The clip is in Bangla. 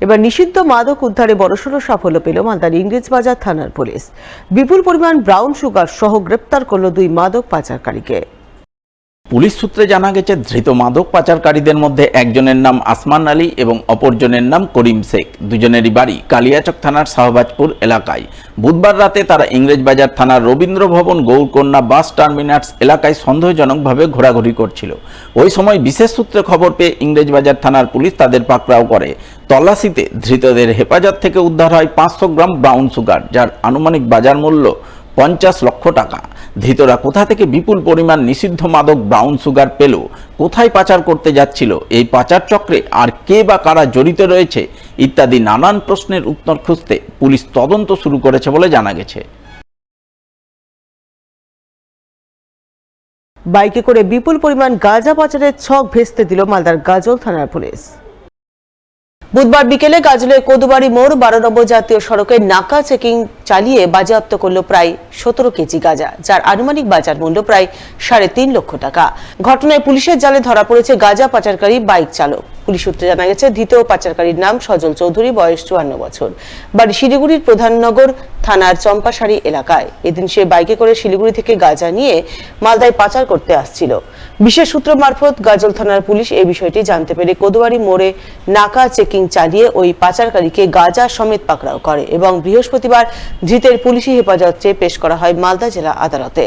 এবার নিষিদ্ধ মাদক উদ্ধারে বড়সড় সাফল্য পেল মালদার ইংরেজবাজার থানার পুলিশ। বিপুল পরিমাণ ব্রাউন সুগার সহ গ্রেপ্তার করল 2 মাদক পাচারকারীকে। পুলিশ সূত্রে জানা গেছে, ধৃত মাদক পাচারকারীদের মধ্যে একজনের নাম আসমান আলী এবং অপরজনের নাম করিম শেখ। দুজনেরই বাড়ি কালিয়াচক থানার শাহবাজপুর এলাকায়। বুধবার রাতে তারা ইংরেজবাজার থানার রবীন্দ্র ভবন গৌরকন্যা বাস টার্মিনাস এলাকায় সন্দেহজনকভাবে ঘোরাঘুরি করছিল। ওই সময় বিশেষ সূত্রে খবর পেয়ে ইংরেজবাজার থানার পুলিশ তাদের পাকড়াও করে। তল্লাশিতে ধৃতদের হেফাজত থেকে উদ্ধার হয় 500 গ্রাম ব্রাউন সুগার, যার আনুমানিক বাজার মূল্য 50 লক্ষ টাকা। ধৃতরা কোথা থেকে বিপুল পরিমাণ নিষিদ্ধ মাদক ব্রাউন সুগার পেল, কোথায় পাচার করতে যাচ্ছিল, এই পাচার চক্রে আর কে বা কারা জড়িত রয়েছে ইত্যাদি নানান প্রশ্নের উত্তর খুঁজতে পুলিশ তদন্ত শুরু করেছে বলে জানা গেছে। বাইকে করে বিপুল পরিমাণ গাঁজা পাচারের ছক ভেস্তে দিল মালদার গাজল থানার পুলিশ। বুধবার বিকেলে গাজলের কোদবাড়ি মোড় 12 নম্বর জাতীয় সড়কে নাকা চেকিং চালিয়ে বাজেয়াপ্ত করল প্রায় 17 কেজি গাঁজা, যার আনুমানিক বাজার মূল্য প্রায় 3.5 লক্ষ টাকা। ঘটনায় পুলিশের জালে ধরা পড়েছে গাঁজা পাচারকারী বাইক চালক। পুলিশ সূত্রে জানা গেছে, ধৃত পাচারকারীর নাম সজল চৌধুরী, বয়স 54 বছর, বাড়ি শিলিগুড়ির প্রধাননগর থানার চম্পাসারি এলাকায়। এদিন সে বাইকে করে শিলিগুড়ি থেকে গাঁজা নিয়ে মালদায় পাচার করতে আসছিল। বিশেষ সূত্র মারফত গাজল থানার পুলিশ এই বিষয়টি জানতে পেরে কোদবাড়ি মোড়ে নাকা চেকিং চালিয়ে ওই পাচারকারীকে গাঁজা সমেত পাকড়াও করে এবং বৃহস্পতিবার ধৃতের পুলিশি হেফাজতে পেশ করা হয় মালদা জেলা আদালতে।